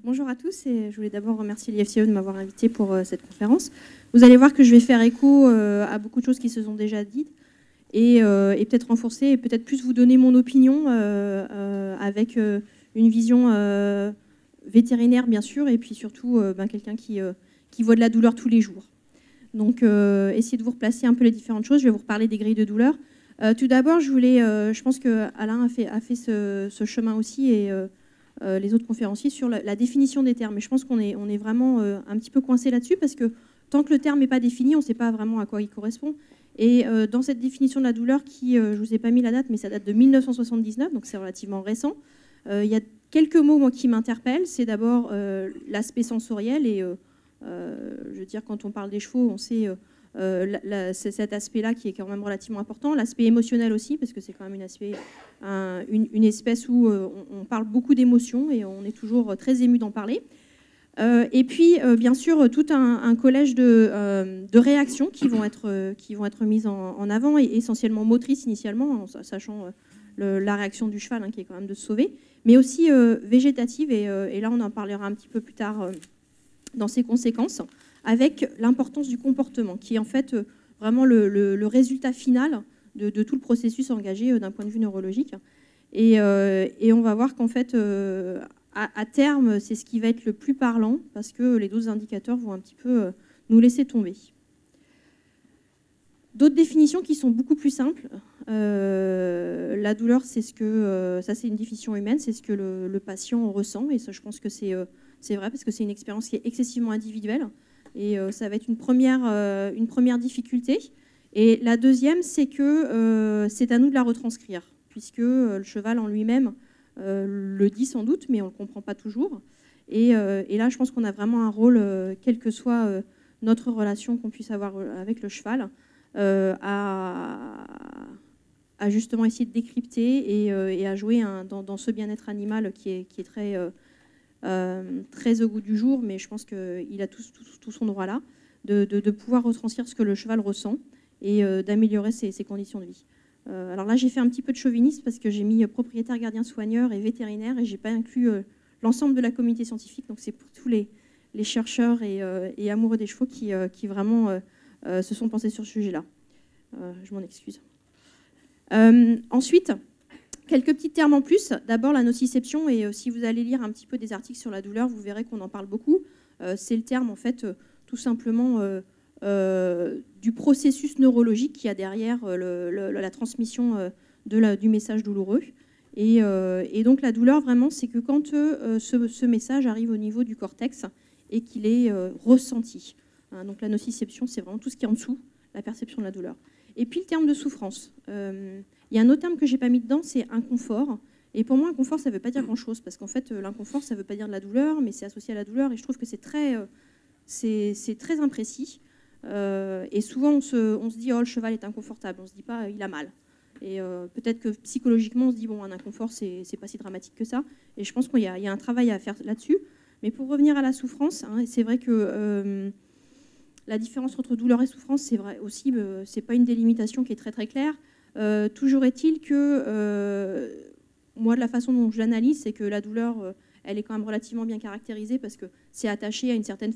Bonjour à tous et je voulais d'abord remercier l'IFCE de m'avoir invité pour cette conférence. Vous allez voir que je vais faire écho à beaucoup de choses qui se sont déjà dites et peut-être renforcer et peut-être plus vous donner mon opinion avec une vision vétérinaire bien sûr et puis surtout quelqu'un qui voit de la douleur tous les jours. Donc essayez de vous replacer un peu les différentes choses. Je vais vous reparler des grilles de douleur. Tout d'abord, je pense que Alain a fait ce chemin aussi et les autres conférenciers sur la définition des termes. Et je pense qu'on est vraiment un petit peu coincé là-dessus parce que tant que le terme n'est pas défini, on ne sait pas vraiment à quoi il correspond. Et dans cette définition de la douleur, qui, je ne vous ai pas mis la date, mais ça date de 1979, donc c'est relativement récent, il y a quelques mots moi, qui m'interpellent. C'est d'abord l'aspect sensoriel. Et je veux dire, quand on parle des chevaux, on sait c'est cet aspect-là qui est quand même relativement important. L'aspect émotionnel aussi, parce que c'est quand même une espèce où on parle beaucoup d'émotions et on est toujours très ému d'en parler. Et puis, bien sûr, tout un collège de réactions qui vont être mises en avant, et essentiellement motrices initialement, en sachant la réaction du cheval, qui est quand même de se sauver, mais aussi végétative, et là on en parlera un petit peu plus tard dans ses conséquences, avec l'importance du comportement, qui est en fait vraiment le résultat final de tout le processus engagé d'un point de vue neurologique. Et on va voir qu'en fait, à terme, c'est ce qui va être le plus parlant, parce que les autres indicateurs vont un petit peu nous laisser tomber. D'autres définitions qui sont beaucoup plus simples. La douleur, c'est ce que ça, c'est une définition humaine, c'est ce que le patient ressent, et ça, je pense que c'est vrai, parce que c'est une expérience qui est excessivement individuelle, et ça va être une première difficulté. Et la deuxième, c'est que c'est à nous de la retranscrire, puisque le cheval en lui-même le dit sans doute, mais on ne le comprend pas toujours. Et là, je pense qu'on a vraiment un rôle, quelle que soit notre relation qu'on puisse avoir avec le cheval, à justement essayer de décrypter et à jouer dans ce bien-être animal qui est très au goût du jour, mais je pense qu'il a tout son droit là, de pouvoir retranscrire ce que le cheval ressent et d'améliorer ses conditions de vie. Alors là, j'ai fait un petit peu de chauvinisme parce que j'ai mis propriétaire, gardien, soigneur et vétérinaire, et je n'ai pas inclus l'ensemble de la communauté scientifique. Donc c'est pour tous les chercheurs et amoureux des chevaux qui vraiment se sont pensés sur ce sujet-là. Je m'en excuse. Ensuite, quelques petits termes en plus. D'abord, la nociception, et si vous allez lire un petit peu des articles sur la douleur, vous verrez qu'on en parle beaucoup. C'est le terme, en fait, tout simplement du processus neurologique qu'il y a derrière la transmission du message douloureux. Et donc, la douleur, vraiment, c'est que quand ce message arrive au niveau du cortex et qu'il est ressenti. Donc, la nociception, c'est vraiment tout ce qui est en dessous, la perception de la douleur. Et puis, le terme de souffrance. Il y a un autre terme que je n'ai pas mis dedans, c'est inconfort. Et pour moi, inconfort, ça ne veut pas dire grand-chose, parce qu'en fait, l'inconfort, ça ne veut pas dire de la douleur, mais c'est associé à la douleur, et je trouve que c'est très imprécis. Et souvent, on se dit « oh, le cheval est inconfortable », on ne se dit pas « il a mal ». Et peut-être que psychologiquement, on se dit « bon, un inconfort, c'est pas si dramatique que ça ». Et je pense qu'il y a un travail à faire là-dessus. Mais pour revenir à la souffrance, c'est vrai que la différence entre douleur et souffrance, c'est vrai aussi, c'est pas une délimitation qui est très très claire. Toujours est-il que moi, de la façon dont je l'analyse, c'est que la douleur, elle est quand même relativement bien caractérisée parce que c'est attaché à une certaine,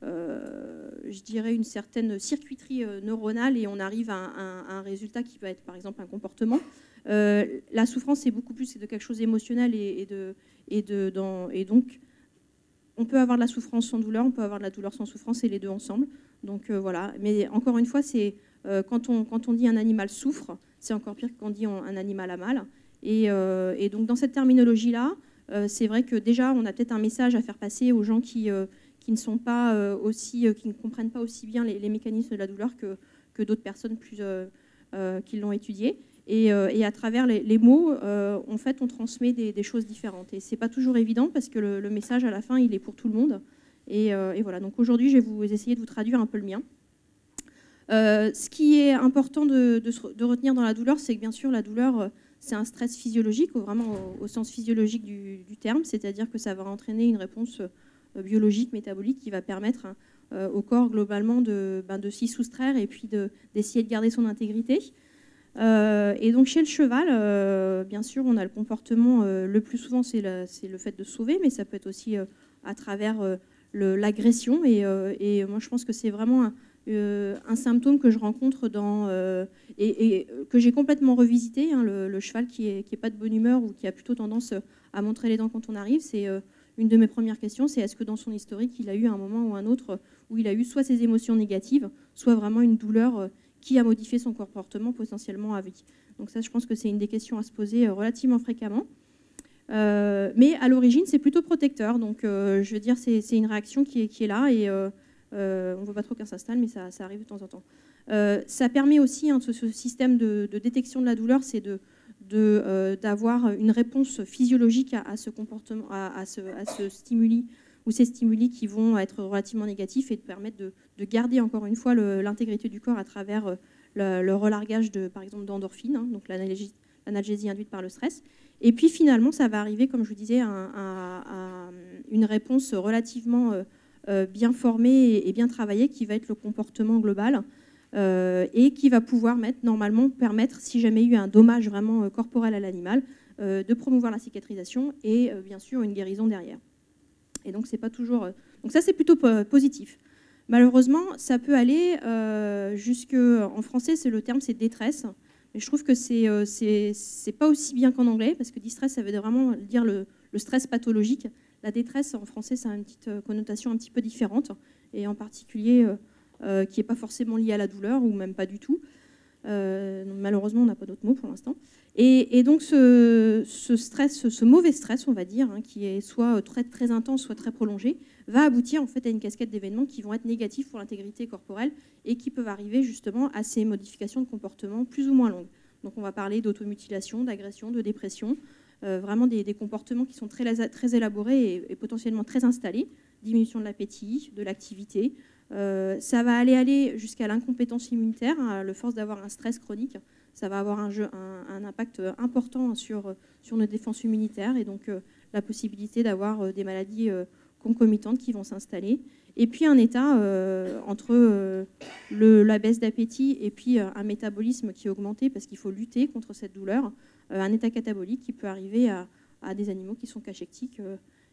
je dirais, une certaine circuiterie neuronale, et on arrive à un résultat qui va être, par exemple, un comportement. La souffrance, c'est beaucoup plus de quelque chose d'émotionnel et donc on peut avoir de la souffrance sans douleur, on peut avoir de la douleur sans souffrance, et les deux ensemble. Donc voilà. Mais encore une fois, c'est quand on dit un animal souffre, c'est encore pire que quand on dit un animal a mal. Et donc dans cette terminologie-là, c'est vrai que déjà, on a peut-être un message à faire passer aux gens qui ne sont pas qui ne comprennent pas aussi bien les mécanismes de la douleur que d'autres personnes qui l'ont étudié. Et à travers les mots, en fait, on transmet des choses différentes. Et c'est pas toujours évident parce que le message à la fin, il est pour tout le monde. Et voilà. Donc aujourd'hui, je vais essayer de vous traduire un peu le mien. Ce qui est important de retenir dans la douleur, c'est que bien sûr, la douleur, c'est un stress physiologique, vraiment au sens physiologique du terme, c'est-à-dire que ça va entraîner une réponse biologique, métabolique, qui va permettre au corps globalement de s'y soustraire et puis d'essayer de garder son intégrité. Et donc chez le cheval, bien sûr, on a le comportement, le plus souvent c'est le fait de sauver, mais ça peut être aussi à travers l'agression. Et moi je pense que c'est vraiment un symptôme que je rencontre et que j'ai complètement revisité, hein, le cheval qui est pas de bonne humeur ou qui a plutôt tendance à montrer les dents quand on arrive. C'est une de mes premières questions, c'est est-ce que dans son historique, il a eu un moment ou un autre où il a eu soit ses émotions négatives, soit vraiment une douleur qui a modifié son comportement potentiellement à vie. Donc ça, je pense que c'est une des questions à se poser relativement fréquemment. Mais à l'origine, c'est plutôt protecteur. Donc je veux dire, c'est une réaction qui est là et on ne veut pas trop qu'elle s'installe, mais ça arrive de temps en temps. Ça permet aussi, hein, ce système de détection de la douleur, c'est d'avoir une réponse physiologique à ce comportement, à ce stimuli ou ces stimuli qui vont être relativement négatifs et de permettre de garder encore une fois l'intégrité du corps à travers le relargage par exemple d'endorphines, hein, donc l'analgésie induite par le stress. Et puis finalement, ça va arriver, comme je vous disais, à une réponse relativement bien formée et bien travaillée qui va être le comportement global et qui va pouvoir normalement permettre, si jamais il y a eu un dommage vraiment corporel à l'animal, de promouvoir la cicatrisation et bien sûr une guérison derrière. Et donc c'est pas toujours. Donc ça c'est plutôt positif. Malheureusement, ça peut aller jusque. En français, le terme c'est détresse. Mais je trouve que c'est pas aussi bien qu'en anglais, parce que distress, ça veut vraiment dire le stress pathologique. La détresse, en français, ça a une petite connotation un petit peu différente, et en particulier qui n'est pas forcément liée à la douleur, ou même pas du tout. Malheureusement, on n'a pas d'autres mots pour l'instant. Et donc ce stress, ce mauvais stress, on va dire, hein, qui est soit très, très intense, soit très prolongé, va aboutir en fait à une cascade d'événements qui vont être négatifs pour l'intégrité corporelle et qui peuvent arriver justement à ces modifications de comportement plus ou moins longues. Donc on va parler d'automutilation, d'agression, de dépression, vraiment des comportements qui sont très, très élaborés et potentiellement très installés, diminution de l'appétit, de l'activité. Ça va aller jusqu'à l'incompétence immunitaire, hein, le force d'avoir un stress chronique. Ça va avoir un impact important sur nos défenses immunitaires et donc la possibilité d'avoir des maladies concomitantes qui vont s'installer. Et puis un état entre la baisse d'appétit et puis un métabolisme qui est augmenté parce qu'il faut lutter contre cette douleur, un état catabolique qui peut arriver à des animaux qui sont cachectiques.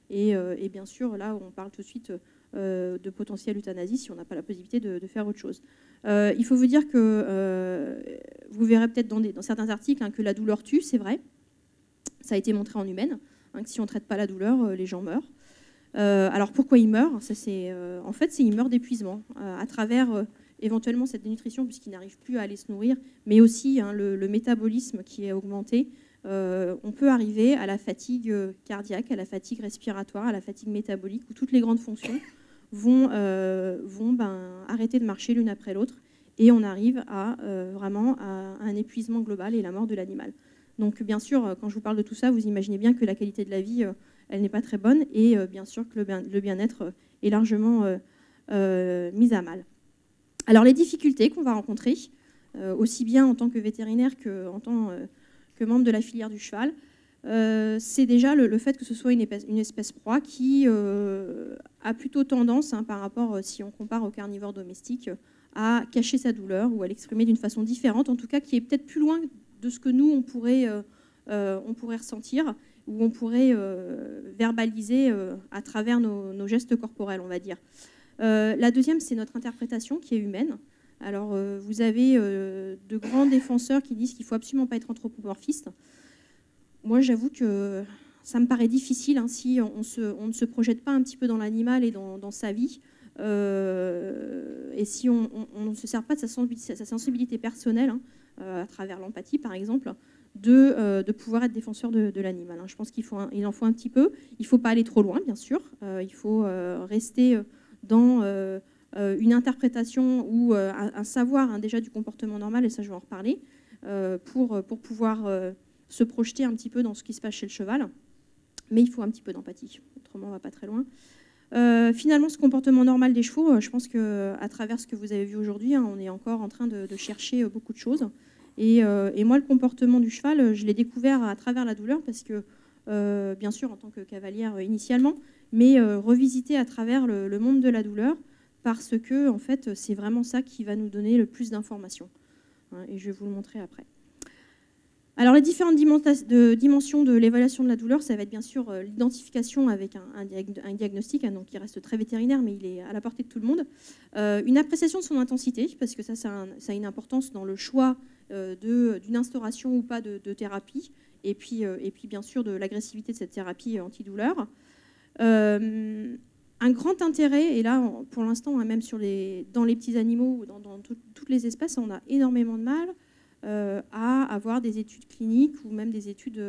Et bien sûr, là, on parle tout de suite de potentielle euthanasie si on n'a pas la possibilité de faire autre chose. Il faut vous dire que vous verrez peut-être dans certains articles, hein, que la douleur tue, c'est vrai. Ça a été montré en humaine, hein, que si on ne traite pas la douleur, les gens meurent. Alors pourquoi ils meurent? En fait, ils meurent d'épuisement à travers éventuellement cette dénutrition puisqu'ils n'arrivent plus à aller se nourrir, mais aussi, hein, le métabolisme qui est augmenté. On peut arriver à la fatigue cardiaque, à la fatigue respiratoire, à la fatigue métabolique, où toutes les grandes fonctions vont arrêter de marcher l'une après l'autre, et on arrive vraiment à un épuisement global et la mort de l'animal. Donc bien sûr, quand je vous parle de tout ça, vous imaginez bien que la qualité de la vie, elle n'est pas très bonne, et bien sûr que le bien-être est largement mis à mal. Alors les difficultés qu'on va rencontrer, aussi bien en tant que vétérinaire qu'en tant que membre de la filière du cheval, c'est déjà le fait que ce soit une espèce proie qui a plutôt tendance, hein, par rapport, si on compare aux carnivores domestiques, à cacher sa douleur ou à l'exprimer d'une façon différente, en tout cas qui est peut-être plus loin de ce que nous, on pourrait ressentir ou on pourrait verbaliser à travers nos gestes corporels, on va dire. La deuxième, c'est notre interprétation qui est humaine. Alors, vous avez de grands défenseurs qui disent qu'il ne faut absolument pas être anthropomorphiste. Moi, j'avoue que ça me paraît difficile, hein, si on ne se projette pas un petit peu dans l'animal et dans sa vie, et si on ne se sert pas de sa sensibilité personnelle, hein, à travers l'empathie, par exemple, de pouvoir être défenseur de l'animal. Hein. Je pense qu'il en faut un petit peu. Il ne faut pas aller trop loin, bien sûr. Il faut rester dans une interprétation ou un savoir, hein, déjà du comportement normal, et ça je vais en reparler, pour pouvoir se projeter un petit peu dans ce qui se passe chez le cheval. Mais il faut un petit peu d'empathie, autrement on ne va pas très loin. Finalement, ce comportement normal des chevaux, je pense qu'à travers ce que vous avez vu aujourd'hui, hein, on est encore en train de chercher beaucoup de choses. Et moi, le comportement du cheval, je l'ai découvert à travers la douleur, parce que, bien sûr, en tant que cavalière initialement, mais revisiter à travers le monde de la douleur, parce que en fait, c'est vraiment ça qui va nous donner le plus d'informations. Hein, et je vais vous le montrer après. Alors, les différentes dimensions de l'évaluation de la douleur, ça va être bien sûr l'identification avec un diagnostic, hein, donc qui reste très vétérinaire, mais il est à la portée de tout le monde. Une appréciation de son intensité, parce que ça a une importance dans le choix d'une instauration ou pas de thérapie, et puis bien sûr de l'agressivité de cette thérapie antidouleur. Un grand intérêt, et là pour l'instant, hein, même dans les petits animaux ou dans toutes les espèces, on a énormément de mal à avoir des études cliniques ou même des études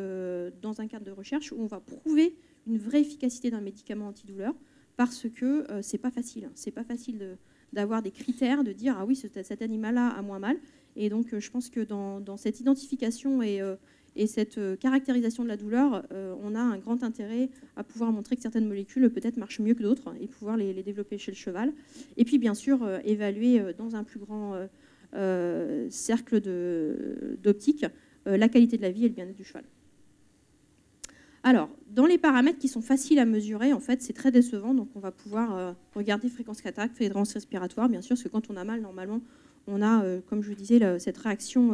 dans un cadre de recherche où on va prouver une vraie efficacité d'un médicament antidouleur, parce que c'est pas facile. C'est pas facile d'avoir des critères, de dire ah oui, cet animal-là a moins mal. Et donc je pense que dans cette identification et cette caractérisation de la douleur, on a un grand intérêt à pouvoir montrer que certaines molécules peut-être marchent mieux que d'autres et pouvoir les développer chez le cheval. Et puis bien sûr évaluer dans un plus grand cercle d'optique la qualité de la vie et le bien-être du cheval. Alors, dans les paramètres qui sont faciles à mesurer, en fait, c'est très décevant. Donc, on va pouvoir regarder fréquence cardiaque, fréquence respiratoire, bien sûr, parce que quand on a mal, normalement, on a, comme je vous disais, cette réaction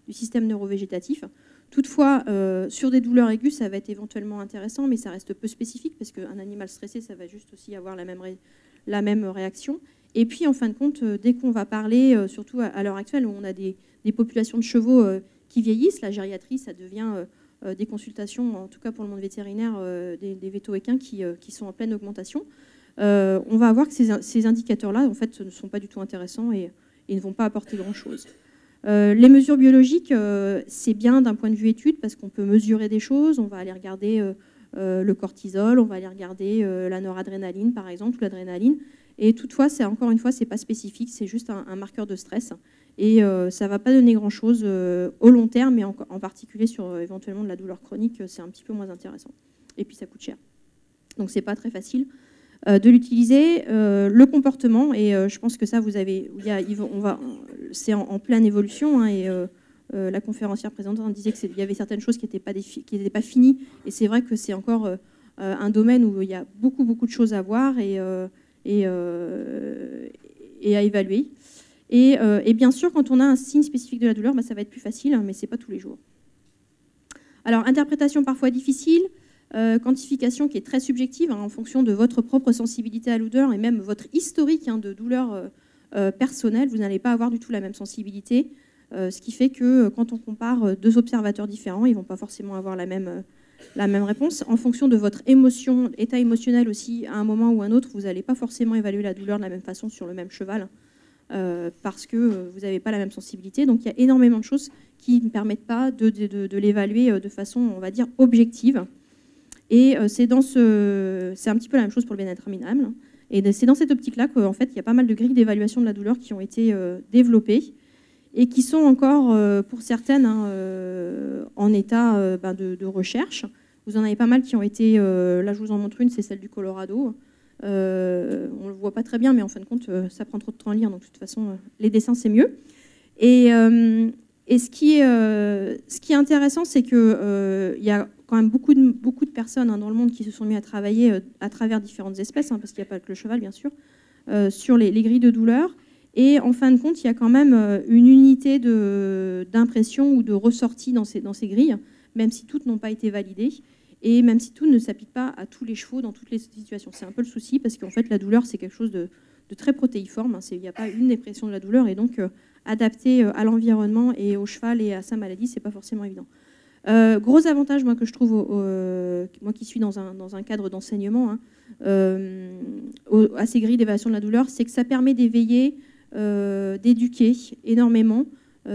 du système neurovégétatif. Toutefois, sur des douleurs aiguës, ça va être éventuellement intéressant, mais ça reste peu spécifique, parce qu'un animal stressé, ça va juste aussi avoir la même réaction. Et puis, en fin de compte, dès qu'on va parler, surtout à l'heure actuelle, où on a des populations de chevaux qui vieillissent, la gériatrie, ça devient des consultations, en tout cas pour le monde vétérinaire, des véto-équins qui sont en pleine augmentation. On va voir que ces indicateurs-là, en fait, ne sont pas du tout intéressants et ne vont pas apporter grand-chose. Les mesures biologiques, c'est bien d'un point de vue étude, parce qu'on peut mesurer des choses. On va aller regarder le cortisol, on va aller regarder la noradrénaline, par exemple, ou l'adrénaline. Et toutefois, encore une fois, c'est pas spécifique, c'est juste un marqueur de stress. Et ça ne va pas donner grand-chose au long terme, mais en particulier sur éventuellement de la douleur chronique, c'est un petit peu moins intéressant. Et puis ça coûte cher. Donc c'est pas très facile de l'utiliser. Le comportement, et je pense que ça, c'est en pleine évolution, hein, et la conférencière présentante disait qu'il y avait certaines choses qui n'étaient pas finies. Et c'est vrai que c'est encore un domaine où il y a beaucoup de choses à voir et à évaluer. Et bien sûr, quand on a un signe spécifique de la douleur, ça va être plus facile, hein, mais ce n'est pas tous les jours. Alors, interprétation parfois difficile, quantification qui est très subjective, hein, en fonction de votre propre sensibilité à la douleur et même votre historique, hein, de douleur personnelle. Vous n'allez pas avoir du tout la même sensibilité, ce qui fait que quand on compare deux observateurs différents, ils ne vont pas forcément avoir la même réponse. En fonction de votre état émotionnel aussi, à un moment ou à un autre, vous n'allez pas forcément évaluer la douleur de la même façon sur le même cheval, parce que vous n'avez pas la même sensibilité. Donc il y a énormément de choses qui ne permettent pas de l'évaluer de façon, on va dire, objective. Et c'est un petit peu la même chose pour le bien-être animal. Et c'est dans cette optique-là qu'en fait, il y a pas mal de grilles d'évaluation de la douleur qui ont été développées et qui sont encore, pour certaines, hein, en état de recherche. Vous en avez pas mal qui ont été... là, je vous en montre une, c'est celle du Colorado. On ne le voit pas très bien, mais en fin de compte, ça prend trop de temps à lire. Donc, de toute façon, les dessins, c'est mieux. Et ce qui est intéressant, c'est qu'il y a quand même beaucoup de personnes, hein, dans le monde qui se sont mis à travailler à travers différentes espèces, hein, parce qu'il n'y a pas que le cheval, bien sûr, sur les grilles de douleur. Et en fin de compte, il y a quand même une unité d'impression ou de ressortie dans ces grilles, même si toutes n'ont pas été validées. Et même si tout ne s'applique pas à tous les chevaux dans toutes les situations. C'est un peu le souci, parce qu'en fait, la douleur, c'est quelque chose de très protéiforme. Hein. Il n'y a pas une dépression de la douleur, et donc adapté à l'environnement et au cheval et à sa maladie, c'est pas forcément évident. Gros avantage, moi, que je trouve, moi qui suis dans un cadre d'enseignement, hein, à ces grilles d'évaluation de la douleur, c'est que ça permet d'éveiller, d'éduquer énormément.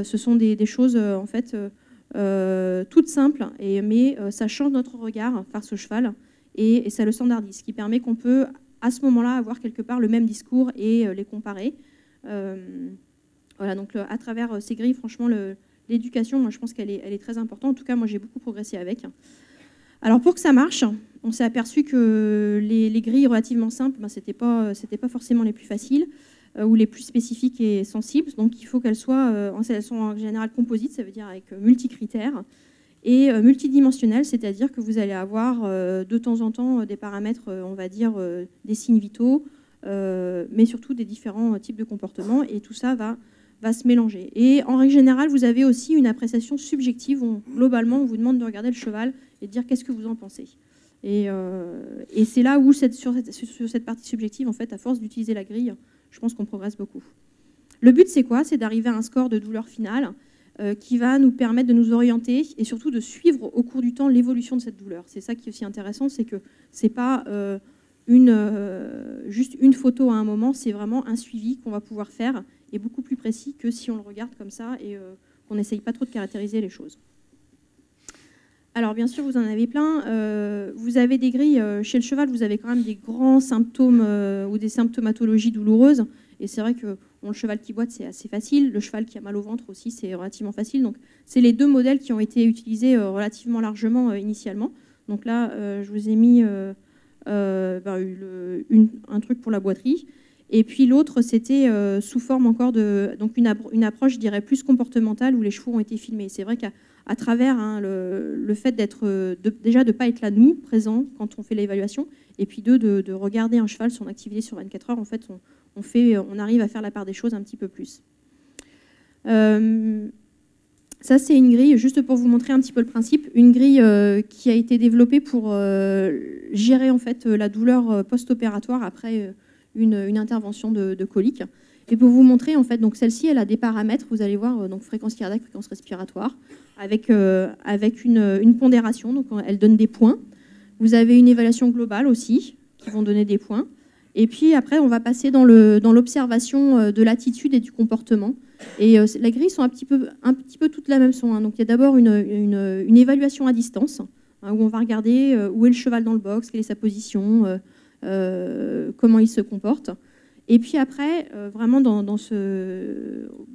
Ce sont des choses, en fait... toute simple, mais ça change notre regard face au cheval et ça le standardise, ce qui permet qu'on peut à ce moment-là avoir quelque part le même discours et les comparer. Voilà, donc à travers ces grilles, franchement, l'éducation, moi je pense qu'elle est très importante. En tout cas, moi j'ai beaucoup progressé avec. Alors pour que ça marche, on s'est aperçu que les grilles relativement simples, c'était pas forcément les plus faciles. Ou les plus spécifiques et sensibles. Donc il faut qu'elles elles sont en général composites, ça veut dire avec multicritères, et multidimensionnelles, c'est-à-dire que vous allez avoir de temps en temps des paramètres, on va dire, des signes vitaux, mais surtout des différents types de comportements. Et tout ça va va se mélanger. Et en règle générale, vous avez aussi une appréciation subjective où, globalement, on vous demande de regarder le cheval et de dire qu'est-ce que vous en pensez. Et c'est là où, sur cette partie subjective, en fait, à force d'utiliser la grille, je pense qu'on progresse beaucoup. Le but, c'est quoi? C'est d'arriver à un score de douleur finale qui va nous permettre de nous orienter et surtout de suivre au cours du temps l'évolution de cette douleur. C'est ça qui est aussi intéressant, c'est que ce n'est pas juste une photo à un moment, c'est vraiment un suivi qu'on va pouvoir faire et beaucoup plus précis que si on le regarde comme ça et qu'on n'essaye pas trop de caractériser les choses. Alors bien sûr, vous en avez plein. Vous avez des grilles. Chez le cheval, vous avez quand même des grands symptômes ou des symptomatologies douloureuses. Et c'est vrai que le cheval qui boite, c'est assez facile. Le cheval qui a mal au ventre aussi, c'est relativement facile. Donc c'est les deux modèles qui ont été utilisés relativement largement initialement. Donc là, je vous ai mis un truc pour la boiterie. Et puis l'autre, c'était sous forme encore de donc une approche, je dirais, plus comportementale où les chevaux ont été filmés. C'est vrai qu'à travers le fait déjà de ne pas être là, nous, présents, quand on fait l'évaluation, et puis de regarder un cheval, son activité sur 24 heures, en fait, on arrive à faire la part des choses un petit peu plus. Ça, c'est une grille, juste pour vous montrer un petit peu le principe, une grille qui a été développée pour gérer en fait, la douleur post-opératoire après une intervention de colique. Et pour vous montrer, en fait, donc celle-ci, elle a des paramètres, vous allez voir, donc fréquence cardiaque, fréquence respiratoire, avec une pondération, donc elle donne des points. Vous avez une évaluation globale aussi, qui vont donner des points. Et puis après, on va passer dans l'observation de l'attitude et du comportement. Et les grilles sont un petit peu toutes la même sont. Hein. Donc il y a d'abord une évaluation à distance, hein, où on va regarder où est le cheval dans le box, quelle est sa position, comment il se comporte. Et puis après, vraiment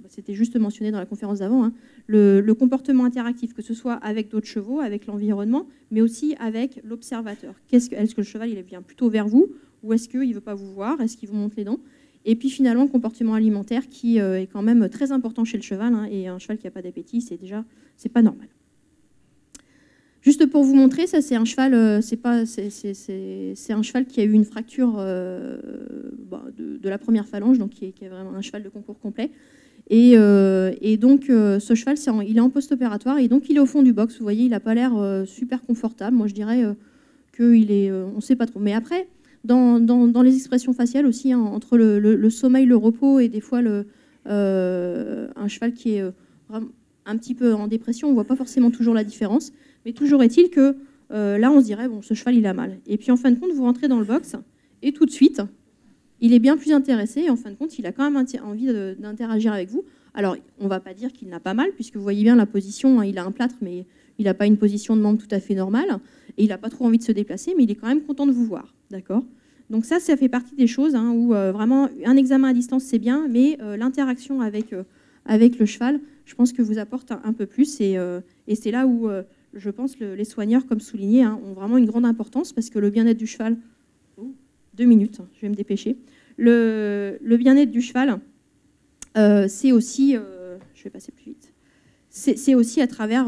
c'était juste mentionné dans la conférence d'avant, hein, le comportement interactif, que ce soit avec d'autres chevaux, avec l'environnement, mais aussi avec l'observateur. Est-ce que le cheval il vient plutôt vers vous, ou est-ce qu'il ne veut pas vous voir, est-ce qu'il vous montre les dents? Et puis finalement, le comportement alimentaire qui est quand même très important chez le cheval, hein, et un cheval qui n'a pas d'appétit, c'est pas normal. Juste pour vous montrer, ça c'est un cheval, c'est un cheval qui a eu une fracture de la première phalange, donc qui est vraiment un cheval de concours complet. Et donc ce cheval, il est en post-opératoire et donc il est au fond du box. Vous voyez, il n'a pas l'air super confortable. Moi, je dirais qu'il est, on ne sait pas trop. Mais après, dans les expressions faciales aussi, hein, entre le sommeil, le repos et des fois un cheval qui est vraiment un petit peu en dépression, on ne voit pas forcément toujours la différence. Mais toujours est-il que là, on se dirait, bon, ce cheval, il a mal. Et puis, en fin de compte, vous rentrez dans le box et tout de suite, il est bien plus intéressé. Et en fin de compte, il a quand même envie d'interagir avec vous. Alors, on ne va pas dire qu'il n'a pas mal, puisque vous voyez bien la position. Hein, il a un plâtre, mais il n'a pas une position de membre tout à fait normale. Et il n'a pas trop envie de se déplacer, mais il est quand même content de vous voir. D'accord ? Donc ça fait partie des choses hein, où vraiment, un examen à distance, c'est bien, mais l'interaction avec le cheval, je pense que vous apporte un peu plus. Et c'est là où... je pense que les soigneurs, comme souligné, hein, ont vraiment une grande importance parce que le bien-être du cheval... 2 minutes, je vais me dépêcher. Le bien-être du cheval, c'est aussi... je vais passer plus vite. C'est aussi à travers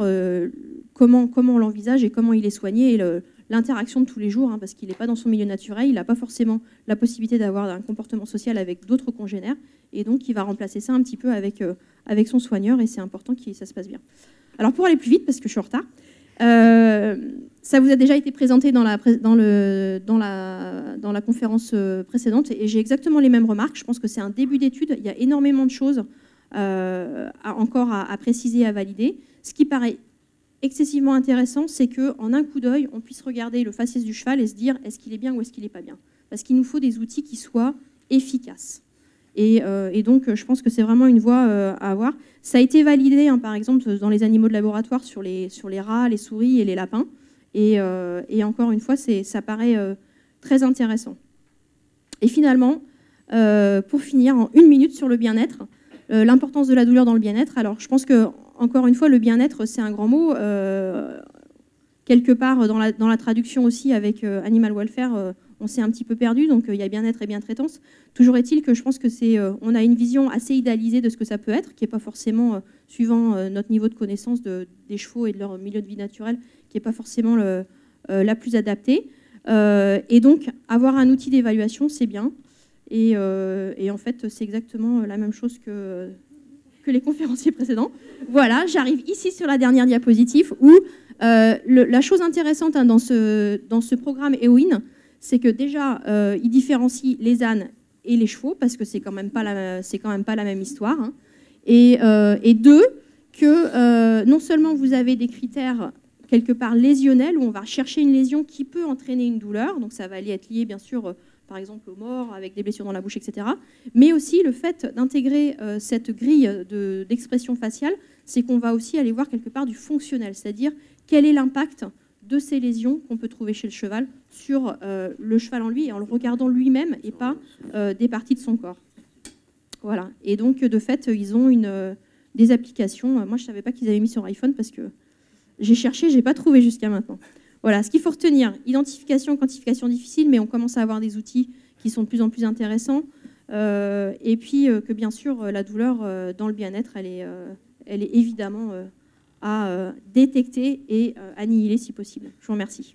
comment on l'envisage et comment il est soigné et l'interaction de tous les jours, hein, parce qu'il n'est pas dans son milieu naturel, il n'a pas forcément la possibilité d'avoir un comportement social avec d'autres congénères, et donc il va remplacer ça un petit peu avec son soigneur, et c'est important que ça se passe bien. Alors pour aller plus vite, parce que je suis en retard, ça vous a déjà été présenté dans la conférence précédente, et j'ai exactement les mêmes remarques. Je pense que c'est un début d'étude, il y a énormément de choses encore à préciser, à valider. Ce qui paraît excessivement intéressant, c'est qu'en un coup d'œil, on puisse regarder le faciès du cheval et se dire est-ce qu'il est bien ou est-ce qu'il n'est pas bien. Parce qu'il nous faut des outils qui soient efficaces. Et donc, je pense que c'est vraiment une voie à avoir. Ça a été validé, hein, par exemple, dans les animaux de laboratoire sur les rats, les souris et les lapins. Et encore une fois, ça paraît très intéressant. Et finalement, pour finir, en 1 minute sur le bien-être, l'importance de la douleur dans le bien-être. Alors, je pense que encore une fois, le bien-être, c'est un grand mot. Quelque part, dans la traduction aussi avec Animal Welfare, on s'est un petit peu perdu, donc il y a bien-être et bien-traitance. Toujours est-il que je pense que on a une vision assez idéalisée de ce que ça peut être, qui n'est pas forcément, suivant notre niveau de connaissance des chevaux et de leur milieu de vie naturel, qui n'est pas forcément la plus adaptée. Et donc, avoir un outil d'évaluation, c'est bien. Et en fait, c'est exactement la même chose que que les conférenciers précédents. Voilà, j'arrive ici sur la dernière diapositive où la chose intéressante dans ce programme EOIN, c'est que déjà, il différencie les ânes et les chevaux, parce que c'est quand même pas la même histoire. Hein. Et deux, que non seulement vous avez des critères quelque part lésionnels, où on va chercher une lésion qui peut entraîner une douleur, donc ça va aller être lié bien sûr par exemple aux morts, avec des blessures dans la bouche, etc. Mais aussi le fait d'intégrer cette grille d'expression faciale, c'est qu'on va aussi aller voir quelque part du fonctionnel, c'est-à-dire quel est l'impact de ces lésions qu'on peut trouver chez le cheval sur le cheval en lui, et en le regardant lui-même et pas des parties de son corps. Voilà. Et donc, de fait, ils ont des applications. Moi, je ne savais pas qu'ils avaient mis sur iPhone parce que j'ai cherché, je n'ai pas trouvé jusqu'à maintenant. Voilà, ce qu'il faut retenir, identification, quantification difficile, mais on commence à avoir des outils qui sont de plus en plus intéressants. Et puis que bien sûr, la douleur dans le bien-être, elle est évidemment à détecter et annihiler si possible. Je vous remercie.